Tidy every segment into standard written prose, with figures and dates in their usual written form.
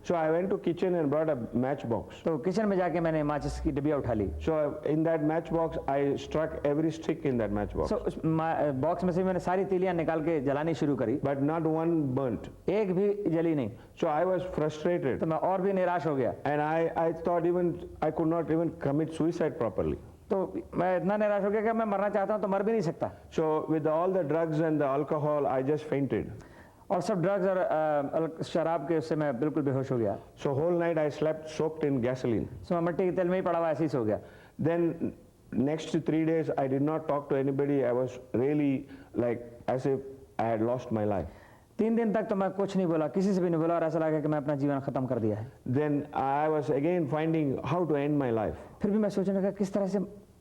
So I went to kitchen and brought a matchbox. तो kitchen में जाके मैंने माचिस की डिबिया उठा ली। So in that matchbox, I struck every stick in that matchbox. So उस बॉक्स में से मैंने सारी तीलियां निकाल के जलानी शुरू करी, But not one burnt. एक भी जली नहीं। So I was frustrated. तो मैं और भी निराश हो गया। And I thought even I could not even commit suicide properly. तो मैं इतना निराश हो गया कि मैं मरना चाहता हूँ तो मर भी नहीं सकता। So with all the drugs and the alcohol, I just fainted. और सब ड्रग्स और शराब के उससे मैं बिल्कुल बेहोश हो गया। So whole night I slept soaked in gasoline. सो मैं मिट्टी के तेल में ही पड़ा हुआ ऐसे ही सो गया। Then next 3 days I did not talk to anybody. I was really like as if I had lost my life. 3 दिन तक तो मैं कुछ नहीं बोला, किसी से भी नहीं बोला और ऐसा लगा कि मैं अपना जीवन खत्म कर दिया है। Then I was again finding how to end my life. फिर भी मैं सोचने लगा किस तरह से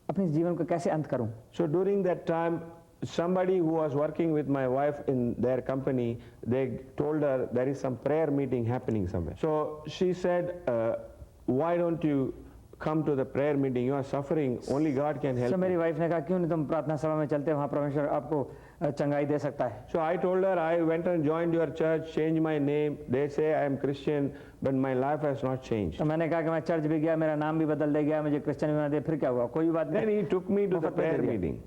अपने जीवन को कैसे अंत करूं। So during that time, somebody who was working with my wife in their company, they told her there is some prayer meeting happening somewhere. So she said, why don't you come to the prayer meeting? You are suffering. Only God can help तो मेरी you. Wife ने कहा क्यों नहीं तुम प्रार्थना सभा में चलते, वहाँ परमेश्वर आपको चंगाई दे सकता है। So I told her, I went and joined your church, changed my name. They say I am Christian, but my life has not changed. तो मैंने कहा कि मैं चर्च भी गया, मेरा नाम भी बदल दे गया, मुझे क्रिश्चियन बना दिया, फिर क्या हुआ, कोई बात Then नहीं। he took me to the prayer meeting.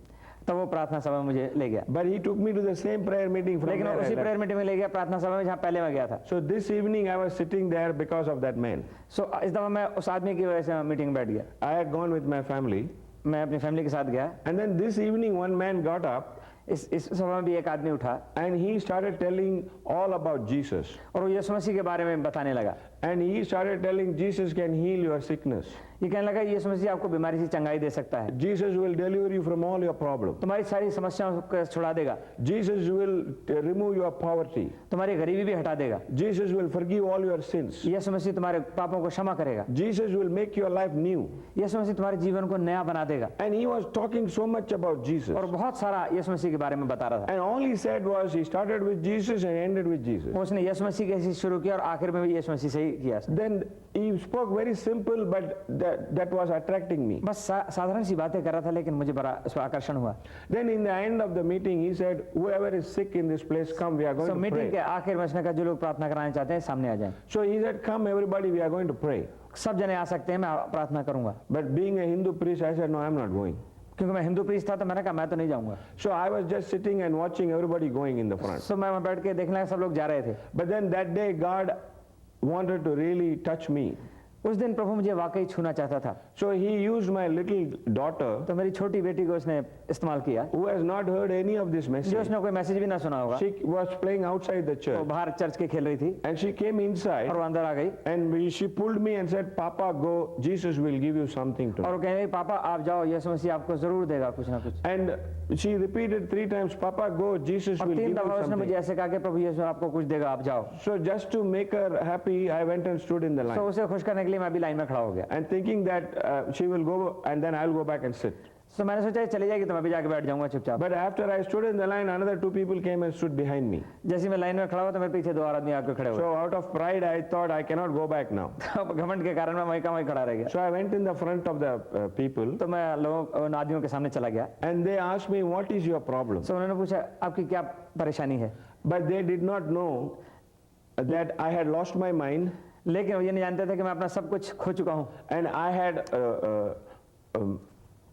तो वो प्रार्थना सभा में मुझे ले गया, But he took me to the same prayer meeting from लेकिन where I उसी left. प्रेयर मीटिंग में ले गया प्रार्थना सभा में जहाँ पहले मैं गया था। So this evening I was sitting there because of that man. सो इस दफा मैं उस आदमी की वजह से मीटिंग में बैठ गया। I had gone with my family. मैं अपनी फैमिली के साथ गया। And then this evening one man got up इस सभा में भी एक आदमी उठा and he started telling all about Jesus. और वो यीशु मसीह के बारे में बताने लगा। And he started telling Jesus can heal your sickness. ये कहने लगा यीशु मसीह आपको बीमारी से चंगाई दे सकता है, Jesus will deliver you from all your problems. तुम्हारी सारी समस्याओं को छुड़ा देगा, Jesus will remove your poverty. तुम्हारी गरीबी भी हटा देगा, Jesus will forgive all your sins. यीशु मसीह तुम्हारे पापों को क्षमा करेगा, Jesus will make your life new. यीशु मसीह तुम्हारे जीवन को नया बना देगा। And he was talking so much about Jesus. और बहुत सारा यीशु मसीह के बारे में बता रहा था। And all he said was he started with Jesus and ended with Jesus. उसने यीशु मसीह के से शुरू किया और आखिर में भी यीशु मसीह से ही किया। Then he spoke very simple, but that was attracting me. बस साधारण सी बातें कर रहा था, लेकिन मुझे बड़ा इस पर आकर्षण हुआ। Then in the end of the meeting he said, whoever is sick in this place, come, we are going to meeting के pray. आखिर में उसने कहा जो लोग प्रार्थना कराने चाहते हैं सामने आ जाएं। So he said, come everybody, we are going to pray. सब जने आ सकते हैं, मैं प्रार्थना करूंगा। But being a Hindu priest, I said, no, I am not going. क्योंकि मैं हिंदू प्रीस्ट था तो मैंने कहा मैं तो नहीं जाऊंगा। So I was just sitting and watching everybody going in the front. सो मैं वहाँ बैठ के देखने लगा सब लोग जा रहे थे। But then that day God wanted to really touch me. उस दिन प्रभु मुझे वाकई छूना चाहता था, So he used my little daughter तो मेरी छोटी बेटी को उसने इस्तेमाल किया, who has not heard any of this जो message. उसने कोई मैसेज भी ना सुना होगा। She was playing outside the वो church बाहर चर्च के खेल रही थी and she came inside और वो अंदर आ गई and she pulled me and said, Papa, go, Jesus will give you something to और me. वो कह रही पापा आप जाओ, यीशु मसीह आपको जरूर देगा कुछ ना कुछ। And she repeated 3 times, Papa, go, Jesus और will give 3 you दफा उसने मुझे something. ऐसे कहा कि प्रभु यीशु आपको कुछ देगा, आप जाओ। So just to make her happy, I went and stood in the तो line उसे खुश करने के लिए मैं भी लाइन में खड़ा हो गया। and thinking that she will go and then I'll go back and sit. तो मैंने सोचा चली जाएगी तो मैं भी जाके बैठ जाऊंगा चुपचाप। But after I stood in the line, another 2 people came and stood behind me. जैसे मैं लाइन में खड़ा हुआ तो मेरे पीछे 2 और आदमी आके खड़े हुए। So out of pride, I thought I cannot go back now. अब घमंड के कारण मैं वहीं का वहीं खड़ा रह गया। So I went in the front of the people तो मैं लोगों उन आदमियों के सामने चला गया। and they asked me, what is your problem? तो उन्होंने पूछा आपकी क्या परेशानी है, But they did not know that I had lost my mind लेकिन वो ये नहीं जानते थे कि मैं अपना सब कुछ खो चुका हूँ and I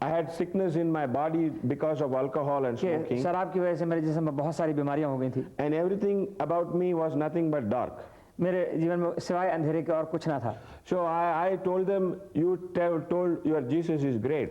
had sickness in my body because of alcohol and कि smoking, शराब की वजह से मेरे जिस्म में बहुत सारी बीमारियां हो गई थी। and everything about me was nothing but dark. मेरे जीवन में सिवाय अंधेरे के और कुछ ना था। So I told them, you told your Jesus is great.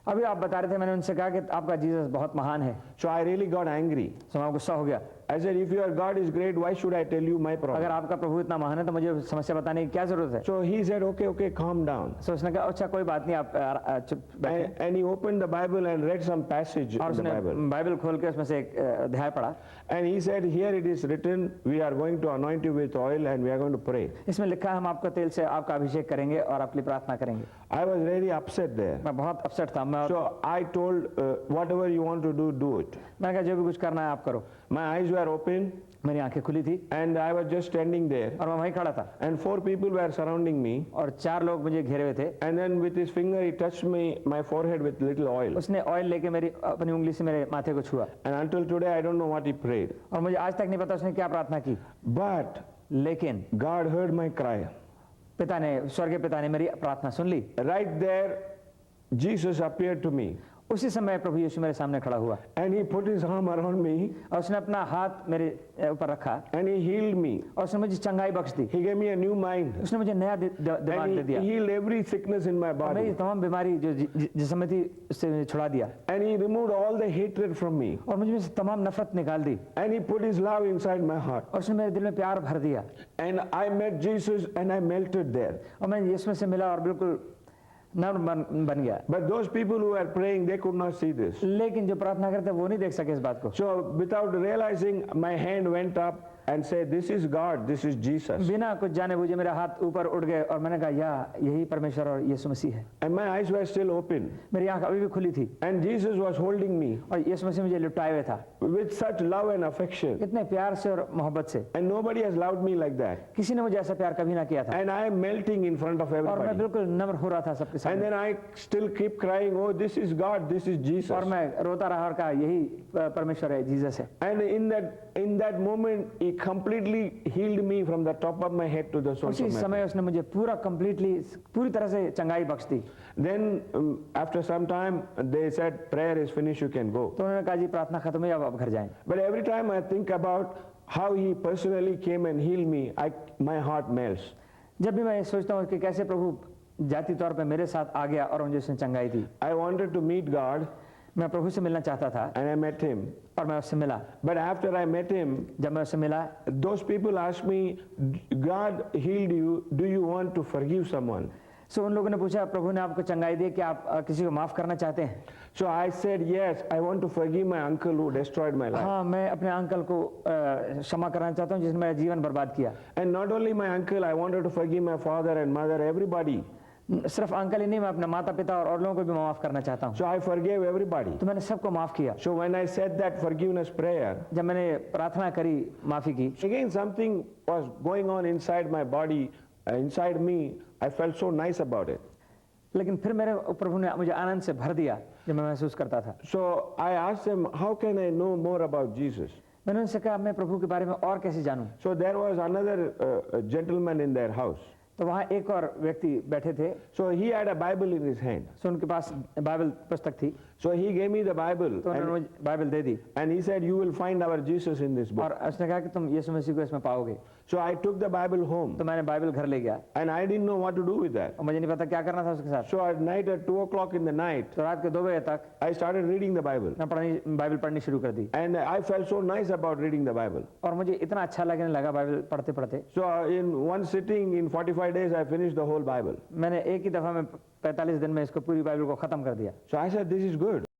अभी आप बता रहे थे, मैंने उनसे कहा कि आपका जीसस बहुत महान है। So I really got angry. तो मैं गुस्सा हो गया। I said, if your God is great, why should I tell you my अगर problem? आपका प्रभु इतना महान है तो मुझे समस्या बताने की क्या जरूरत है। So he said, okay, calm down. तो उसने कहा अच्छा कोई बात नहीं, आप चुप बैठे। And he opened the Bible and read some passage और in the उसने Bible. बाइबल खोल के उसमें से एक अध्याय पढ़ा। And he said, here it is written, we are going to anoint you with oil and we are going to pray. इसमें लिखा है हम आपको तेल से आपका अभिषेक करेंगे और आपके लिए प्रार्थना करेंगे। I was really upset there. मैं बहुत अपसेट था। मैं So I told, whatever you want to do it. मैंने कहा जो भी कुछ करना है आप करो। My eyes were open मेरी आंखें खुली थी and I was just standing there. और मैं वहीं खड़ा था And 4 people were surrounding me. और 4 लोग मुझे घेरे हुए थे। And then with his finger, he touched my forehead with little oil. उसने ऑयल लेके मेरी अपनी उंगली से मेरे माथे को छुआ And until today, I don't know what he prayed. और मुझे आज तक नहीं पता उसने क्या प्रार्थना की, But लेकिन God heard my cry. पिता ने, स्वर्गीय पिता ने मेरी प्रार्थना सुन ली। Right there, Jesus appeared to me उसी समय प्रभु यीशु मेरे सामने खड़ा हुआ and he put his arm around me और उसने अपना हाथ मेरे ऊपर रखा and he healed me. और उसने मुझे चंगाई बख्श दी। He gave me a new mind उसने मुझे नया दिमाग दे and दिया। he healed every sickness in my और मेरी body तमाम बीमारी जो जिसमें थी उससे मुझे छुड़ा दिया and he removed all the hatred from me और मुझ में से तमाम नफरत निकाल दी and he put his love inside my heart और उसने मेरे दिल में प्यार भर दिया and I met Jesus and I melted there. और मैं यीशु से मिला और बिल्कुल नर्म बन गया। But those people who were praying, they could not see this. लेकिन जो प्रार्थना करते वो नहीं देख सके इस बात को। So without realizing, my hand went up and said, this is God, this is Jesus. बिना कुछ जाने बूझे मेरे हाथ ऊपर उठ गए और मैंने कहा यही परमेश्वर और यीशु मसीह है। And my eyes were still open. मेरी आंख अभी भी खुली थी And Jesus was holding me और यीशु मसीह मुझे लिपटाए हुए था with such love and affection. इतने प्यार से और मोहब्बत से। And nobody has loved me like that. किसी ने मुझे ऐसा प्यार कभी ना किया था And I am melting in front of और मैं everybody. बिल्कुल नम्र हो रहा था सबके And सामने then I still keep crying, oh, this is God, this is Jesus. और मैं रोता रहा और कहा यही परमेश्वर है, जीसस है। And in that moment, he completely healed me from the top of my head to the soles उसी of my समय feet. उसने मुझे पूरी तरह से चंगाई बख्श दी। Then after some time, they said, prayer is finished, you can go. तो उन्होंने कहा जी प्रार्थना खत्म हुई, अब आप घर जाएं। But every time I think about how he personally came and healed me, my heart melts. जब भी मैं ये सोचता हूँ कि कैसे प्रभु जाति तौर पे मेरे साथ आ गया और मुझे उसने चंगाई दी। I wanted to meet God मैं प्रभु से मिलना चाहता था and I met him. और मैं उससे मिला। But after I met him, जब मैं उससे मिला those people asked me, God healed you, do you want to forgive someone? सो उन लोगों ने पूछा प्रभु ने आपको चंगाई दी कि आप किसी को माफ करना चाहते हैं? So I said, yes, I want to forgive my uncle who destroyed my life. हाँ, मैं अपने अंकल को क्षमा करना चाहता हूँ जिसने मेरा जीवन बर्बाद किया। And not only my uncle, I wanted to forgive my father and mother, everybody. सिर्फ अंकल ही नहीं, मैं अपने माता पिता और लोगों को भी माफ करना चाहता हूँ। So I forgave everybody. तो मैंने सबको माफ किया। So when I said that forgiveness prayer, जब मैंने प्रार्थना करी माफी की, again something was going on inside my body, inside me. I felt so nice about it. लेकिन फिर मेरे प्रभु ने मुझे आनंद से भर दिया जब मैं महसूस करता था। So I asked them, how can I know more about Jesus? मैंने उनसे कहा मैं प्रभु के बारे में और कैसे जानूं? So there was another gentleman in their house. तो वहाँ एक और व्यक्ति बैठे थे। So he had a Bible in his hand. सो उनके पास बाइबल पुस्तक थी। So he gave me the Bible तो उन्होंने मुझे Bible they the and he said, you will find our Jesus in this book. और उसने कहा कि तुम यीशु मसीह को इसमें पाओगे। So I took the Bible home तो मैंने बाइबल घर ले गया and I didn't know what to do with that. और मुझे नहीं पता क्या करना था उसके साथ। So at night at 2 o'clock in the night, तो रात के 2 बजे तक I started reading the Bible. मैं बाइबल पढ़नी शुरू कर दी And I felt so nice about reading the Bible. और मुझे इतना अच्छा लगने लगा बाइबल पढ़ते पढ़ते। So in one sitting, in 45 days, I finished the whole Bible. मैंने एक ही दफा में 45 दिन में इसको पूरी बाइबल को खत्म कर दिया। So I said, this is good.